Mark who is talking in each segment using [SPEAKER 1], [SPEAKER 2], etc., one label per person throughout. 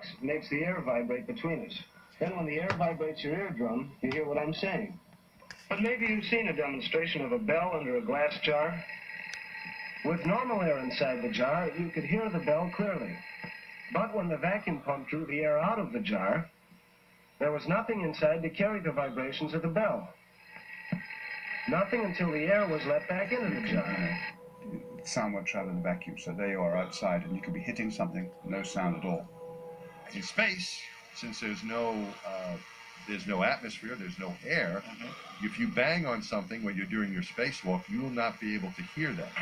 [SPEAKER 1] It makes the air vibrate between us. Then when the air vibrates your eardrum, you hear what I'm saying. But maybe you've seen a demonstration of a bell under a glass jar. With normal air inside the jar, you could hear the bell clearly. But when the vacuum pump drew the air out of the jar, there was nothing inside to carry the vibrations of the bell. Nothing until the air was let back into the jar.
[SPEAKER 2] Sound won't travel in the vacuum, so there you are outside, and you could be hitting something, no sound at all.
[SPEAKER 3] In space, since there's no atmosphere, there's no air, if you bang on something when you're doing your spacewalk, you will not be able to hear that.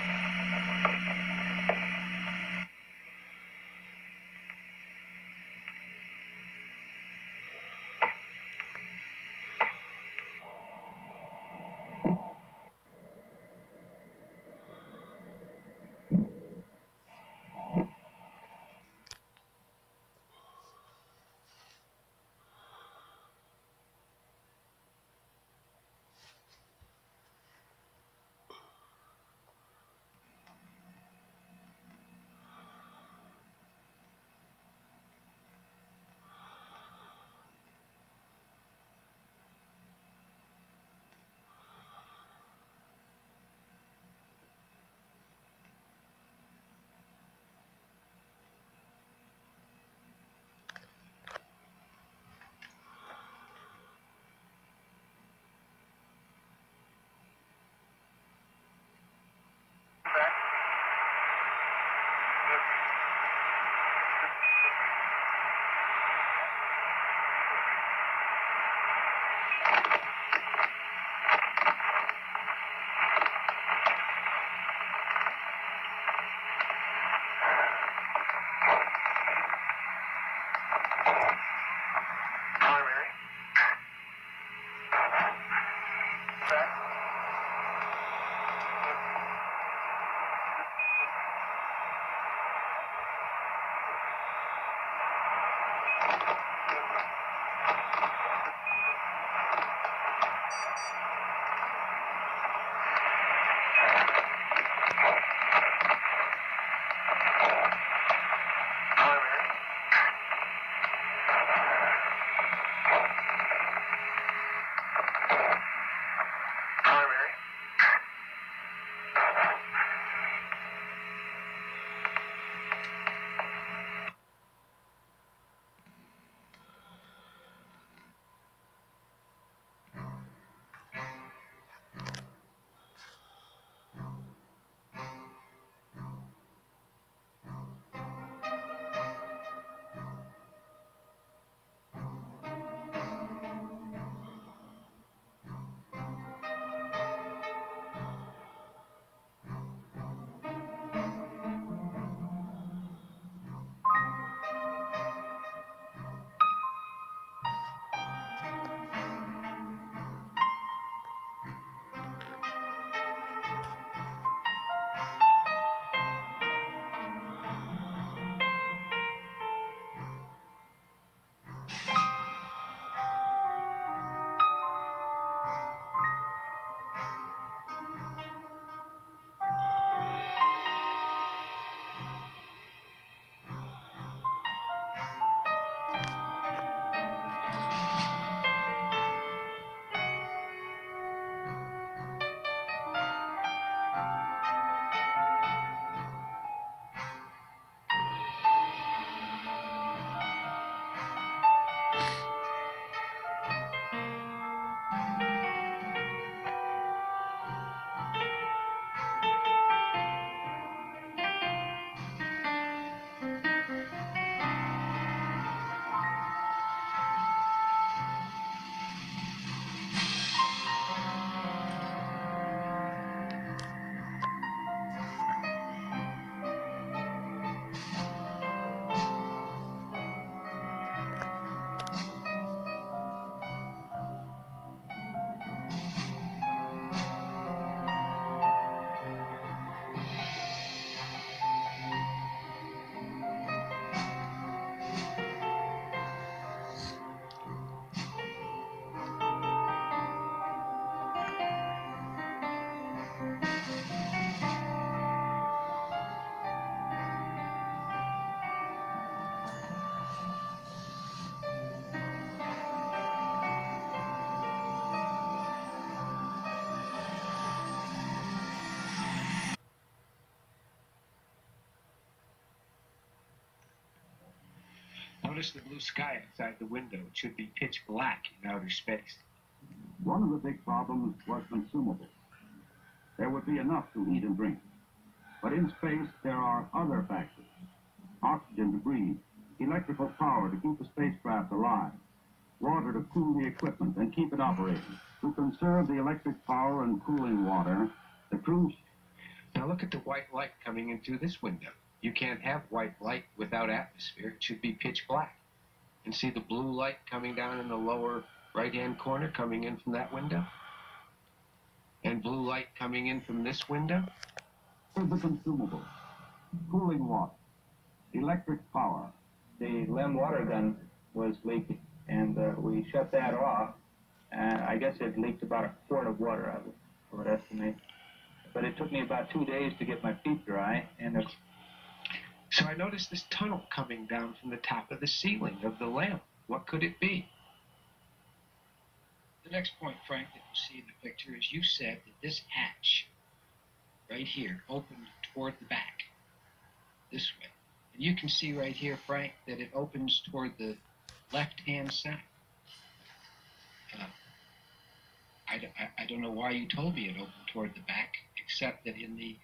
[SPEAKER 4] Notice the blue sky outside the window. It should be pitch black in outer space.
[SPEAKER 5] One of the big problems was consumables. There would be enough to eat and drink. But in space, there are other factors. Oxygen to breathe, electrical power to keep the spacecraft alive, water to cool the equipment and keep it operating. To conserve the electric power and cooling water, the crew...
[SPEAKER 4] Now look at the white light coming in through this window. You can't have white light without atmosphere. It should be pitch black. And see the blue light coming down in the lower right-hand corner coming in from that window? And blue light coming in from this window?
[SPEAKER 5] The consumables, cooling water, electric power.
[SPEAKER 6] The LEM water gun was leaking, and we shut that off. I guess it leaked about a quart of water, I would estimate. But it took me about 2 days to get my feet dry, and
[SPEAKER 4] So I noticed this tunnel coming down from the top of the ceiling of the lamp. What could it be?
[SPEAKER 7] The next point, Frank, that you see in the picture is you said that this hatch right here opened toward the back, this way. And you can see right here, Frank, that it opens toward the left-hand side. I don't know why you told me it opened toward the back, except that in the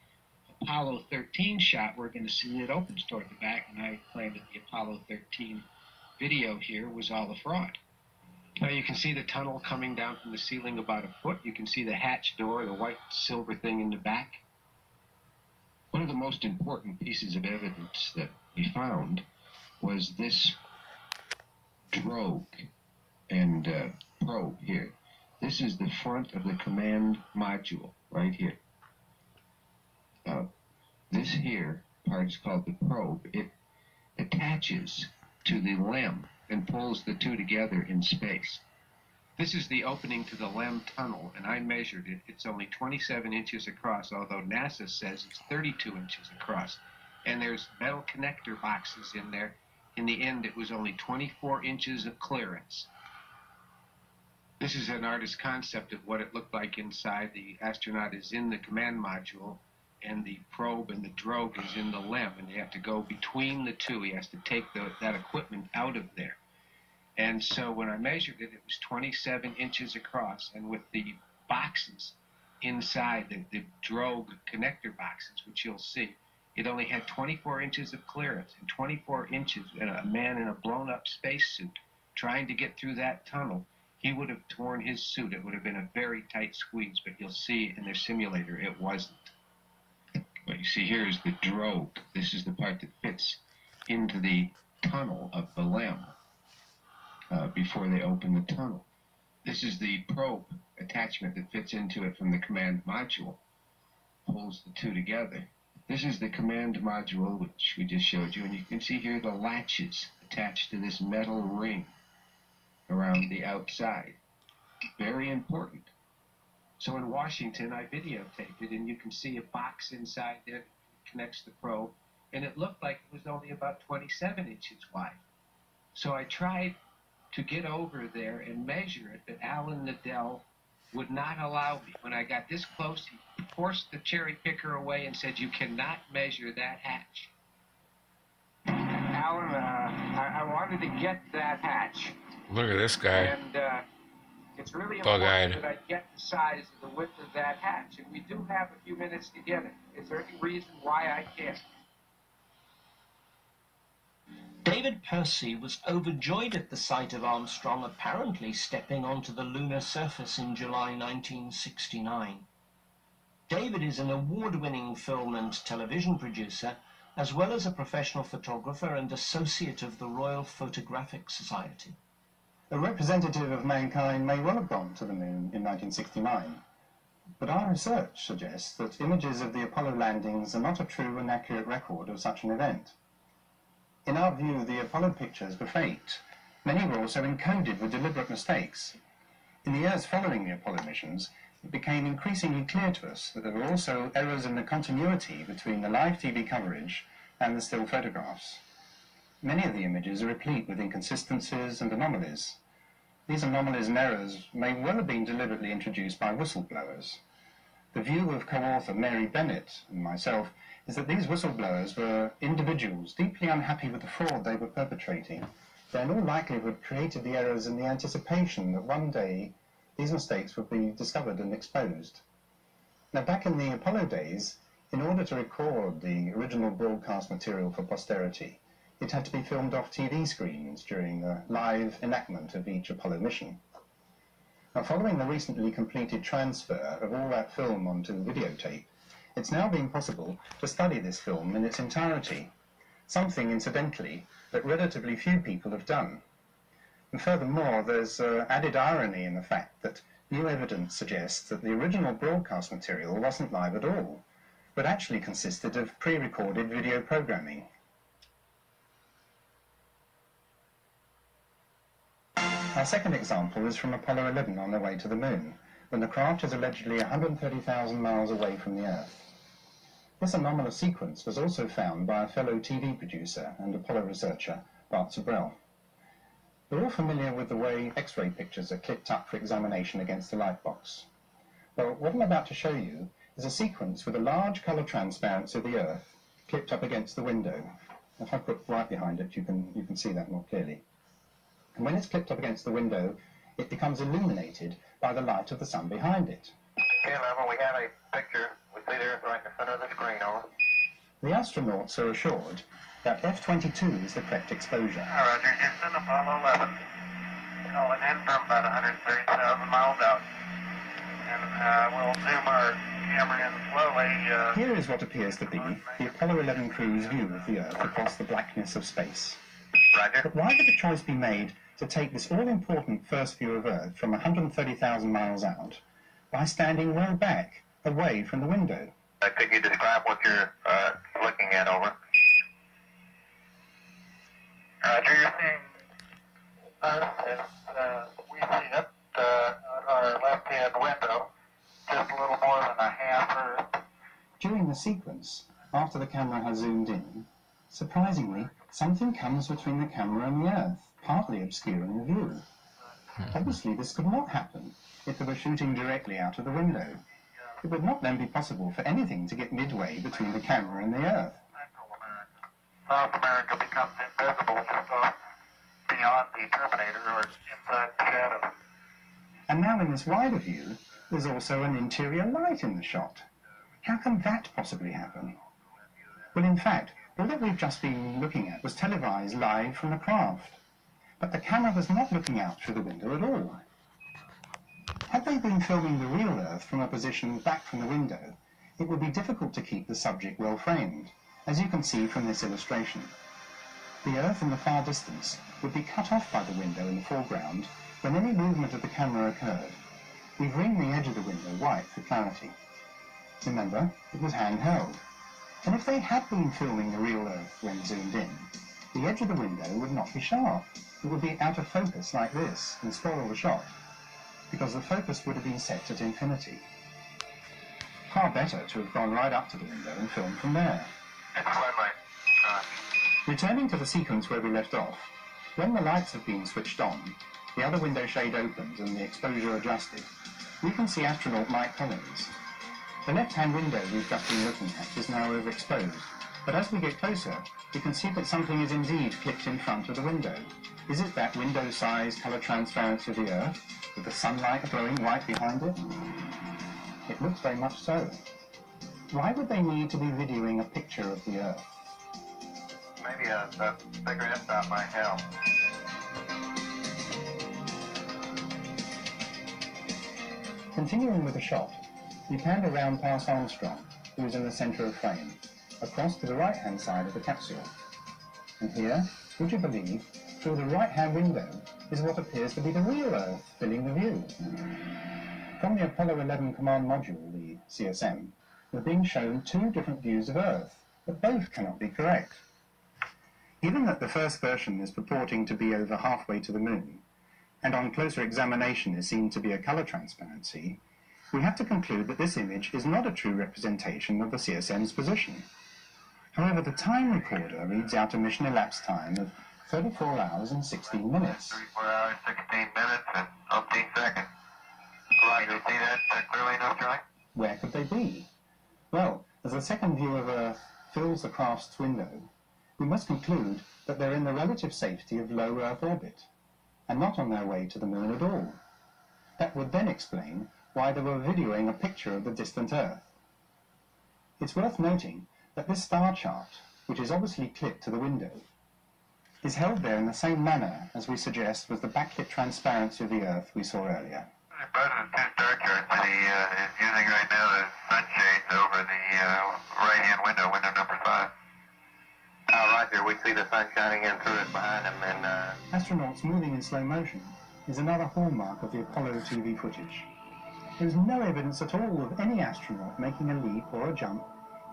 [SPEAKER 7] Apollo 13 shot, we're going to see it opens toward the back, and I claimed that the Apollo 13 video here was all a fraud.
[SPEAKER 4] Now you can see the tunnel coming down from the ceiling about a foot. You can see the hatch door, the white silver thing in the back. One of the most important pieces of evidence that we found was this drogue and probe here. This is the front of the command module right here. This here part is called the probe. It attaches to the LEM and pulls the two together in space. This is the opening to the LEM tunnel, and I measured it. It's only 27 inches across, although NASA says it's 32 inches across. And there's metal connector boxes in there. In the end, it was only 24 inches of clearance. This is an artist's concept of what it looked like inside. The astronaut is in the command module, and the probe and the drogue is in the LEM, and they have to go between the two. He has to take that equipment out of there. And so when I measured it, it was 27 inches across, and with the boxes inside, the drogue connector boxes, which you'll see, it only had 24 inches of clearance, and 24 inches, and a man in a blown-up spacesuit trying to get through that tunnel, he would have torn his suit. It would have been a very tight squeeze, but you'll see in their simulator it wasn't. What you see here is the drogue. This is the part that fits into the tunnel of the LEM before they open the tunnel. This is the probe attachment that fits into it from the command module, pulls the two together. This is the command module, which we just showed you, and you can see here the latches attached to this metal ring around the outside. Very important. So in Washington, I videotaped it, and you can see a box inside there that connects the probe, and it looked like it was only about 27 inches wide. So I tried to get over there and measure it, but Alan Liddell would not allow me. When I got this close, he forced the cherry picker away and said, "You cannot measure that hatch." Alan, I wanted to get that hatch.
[SPEAKER 8] Look at this guy.
[SPEAKER 4] And it's really
[SPEAKER 8] Bug-eyed.
[SPEAKER 4] important that I get the size of the width of that hatch. And we do have a few minutes to get it. Is there any reason why I can't?
[SPEAKER 9] David Percy was overjoyed at the sight of Armstrong apparently stepping onto the lunar surface in July 1969. David is an award-winning film and television producer, as well as a professional photographer and associate of the Royal Photographic Society.
[SPEAKER 10] A representative of mankind may well have gone to the moon in 1969, but our research suggests that images of the Apollo landings are not a true and accurate record of such an event. In our view, the Apollo pictures were faked. Many were also encoded with deliberate mistakes. In the years following the Apollo missions, it became increasingly clear to us that there were also errors in the continuity between the live TV coverage and the still photographs. Many of the images are replete with inconsistencies and anomalies. These anomalies and errors may well have been deliberately introduced by whistleblowers. The view of co-author Mary Bennett and myself is that these whistleblowers were individuals deeply unhappy with the fraud they were perpetrating they in all likelihood created the errors in the anticipation that one day these mistakes would be discovered and exposed. Now, back in the Apollo days, in order to record the original broadcast material for posterity, it had to be filmed off TV screens during the live enactment of each Apollo mission. Now, following the recently completed transfer of all that film onto videotape, it's now been possible to study this film in its entirety, something, incidentally, that relatively few people have done. And furthermore, there's added irony in the fact that new evidence suggests that the original broadcast material wasn't live at all, but actually consisted of pre-recorded video programming. Our second example is from Apollo 11 on their way to the Moon, when the craft is allegedly 130,000 miles away from the Earth. This anomalous sequence was also found by a fellow TV producer and Apollo researcher, Bart Sabrell. We're all familiar with the way X-ray pictures are clipped up for examination against the light box. Well, what I'm about to show you is a sequence with a large colour transparency of the Earth clipped up against the window. If I put right behind it, you can see that more clearly. And when it's clipped up against the window, it becomes illuminated by the light of the sun behind it.
[SPEAKER 8] Okay, Level, we have a picture. We see the Earth right in the center of the screen, over.
[SPEAKER 10] The astronauts are assured that F22 is the correct exposure.
[SPEAKER 8] Roger, Houston, Apollo 11. Calling in from about 130,000 miles out. And we'll zoom our camera in slowly.
[SPEAKER 10] Here is what appears to be the Apollo 11 crew's view of the Earth across the blackness of space.
[SPEAKER 8] Roger.
[SPEAKER 10] But why did the choice be made to take this all-important first view of Earth from 130,000 miles out by standing well back, away from the window?
[SPEAKER 8] Could you describe what you're looking at, over? Roger, you're seeing Earth as we see it, our left-hand window, just a little more than a half Earth.
[SPEAKER 10] During the sequence, after the camera has zoomed in, surprisingly, something comes between the camera and the Earth, partly obscuring the view. Obviously, this could not happen if they were shooting directly out of the window. It would not then be possible for anything to get midway between the camera and the Earth.
[SPEAKER 8] South America becomes invisible just off beyond the Terminator or inside the shadow.
[SPEAKER 10] And now in this wider view, there's also an interior light in the shot. How can that possibly happen? Well, in fact, all that we've just been looking at was televised live from the craft. But the camera was not looking out through the window at all. Had they been filming the real Earth from a position back from the window, it would be difficult to keep the subject well framed, as you can see from this illustration. The Earth in the far distance would be cut off by the window in the foreground when any movement of the camera occurred. We've ringed the edge of the window white for clarity. Remember, it was handheld. And if they had been filming the real Earth when zoomed in, the edge of the window would not be sharp. It would be out of focus like this and spoil the shot, because the focus would have been set at infinity. Far better to have gone right up to the window and filmed from there. Returning to the sequence where we left off, when the lights have been switched on, the other window shade opens and the exposure adjusted, we can see astronaut Mike Collins. The left-hand window we've just been looking at is now overexposed, but as we get closer, we can see that something is indeed clipped in front of the window. Is it that window-sized colour transparency of the Earth, with the sunlight glowing white behind it? It looks very much so. Why would they need to be videoing a picture of the Earth?
[SPEAKER 8] Maybe a cigarette stop might help.
[SPEAKER 10] Continuing with the shot, we panned around past Armstrong, who is in the centre of frame, across to the right-hand side of the capsule. And here, would you believe, through the right-hand window is what appears to be the real Earth filling the view. From the Apollo 11 command module, the CSM, we're being shown two different views of Earth, but both cannot be correct. Given that the first version is purporting to be over halfway to the Moon, and on closer examination is seen to be a colour transparency, we have to conclude that this image is not a true representation of the CSM's position. However, the time recorder reads out a mission elapsed time of 34 hours and 16 minutes.
[SPEAKER 8] 34 hours, 16 minutes, and 15 seconds. Right, you see that clearly enough, Charlie?
[SPEAKER 10] Where could they be? Well, as the second view of Earth fills the craft's window, we must conclude that they're in the relative safety of low Earth orbit, and not on their way to the moon at all. That would then explain why they were videoing a picture of the distant Earth. It's worth noting that this star chart, which is obviously clipped to the window, is held there in the same manner as we suggest was the backlit transparency of the Earth we saw earlier.
[SPEAKER 8] The president two star charts that he is using right now is sunshades over the right-hand window, window number 5. Roger, we see the sun shining in through it behind him, and
[SPEAKER 10] Astronauts moving in slow motion is another hallmark of the Apollo TV footage. There is no evidence at all of any astronaut making a leap or a jump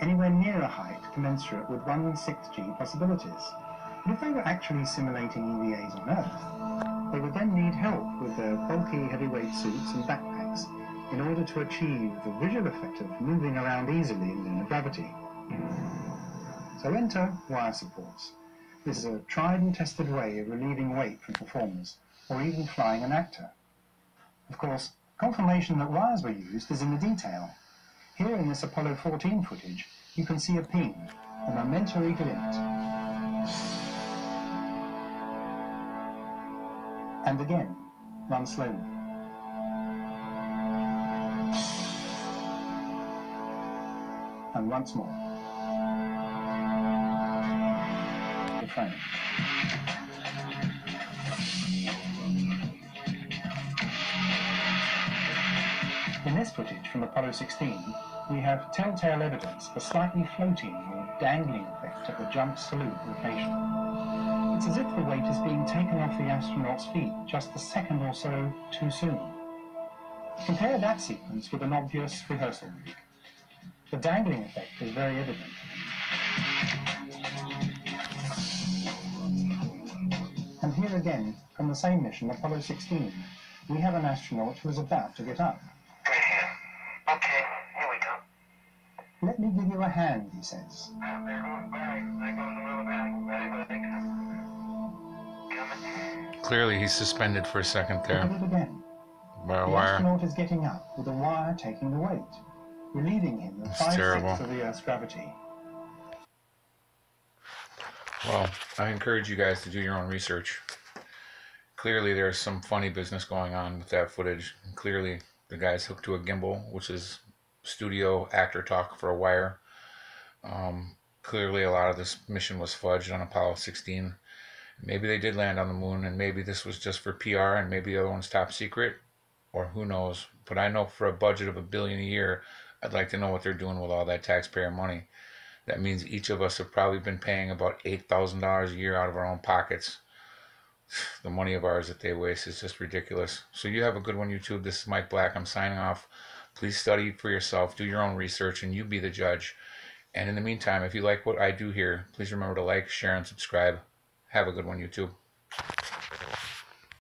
[SPEAKER 10] anywhere near a height commensurate with 1/6G possibilities. But if they were actually simulating EVAs on Earth, they would then need help with their bulky heavyweight suits and backpacks in order to achieve the visual effect of moving around easily in lunar gravity. So enter wire supports. This is a tried and tested way of relieving weight from performers, or even flying an actor. Of course, confirmation that wires were used is in the detail. Here in this Apollo 14 footage, you can see a ping, a momentary glint. And again, run slowly. And once more. The frame. In this footage from Apollo 16, we have telltale evidence of a slightly floating or dangling effect at the jump salute location. It's as if the weight is being taken off the astronaut's feet just a second or so too soon. Compare that sequence with an obvious rehearsal rig. The dangling effect is very evident. And here again, from the same mission, Apollo 16, we have an astronaut who is about to get up.
[SPEAKER 8] okay, here we go.
[SPEAKER 10] Let me give you a hand, he says.
[SPEAKER 8] There goes Barry. There goes the little back. Ready for the big coming.
[SPEAKER 11] Clearly, he's suspended for a second there.
[SPEAKER 10] Look at it again.
[SPEAKER 11] By a
[SPEAKER 10] The
[SPEAKER 11] wire.
[SPEAKER 10] astronaut is getting up with a wire taking the weight, relieving him of
[SPEAKER 11] That's
[SPEAKER 10] 5/6
[SPEAKER 11] terrible.
[SPEAKER 10] of the Earth's gravity.
[SPEAKER 11] Well, I encourage you guys to do your own research. Clearly, there's some funny business going on with that footage. Clearly, the guy's hooked to a gimbal, which is studio actor talk for a wire. Clearly, a lot of this mission was fudged on Apollo 16. Maybe they did land on the moon, and maybe this was just for PR, and maybe the other one's top secret, or who knows. But I know for a budget of $1 billion a year, I'd like to know what they're doing with all that taxpayer money. That means each of us have probably been paying about $8,000 a year out of our own pockets. The money of ours that they waste is just ridiculous. So you have a good one, YouTube. This is Mike Black. I'm signing off. Please study for yourself. Do your own research, and you be the judge. And in the meantime, if you like what I do here, please remember to like, share, and subscribe. Have a good one, YouTube.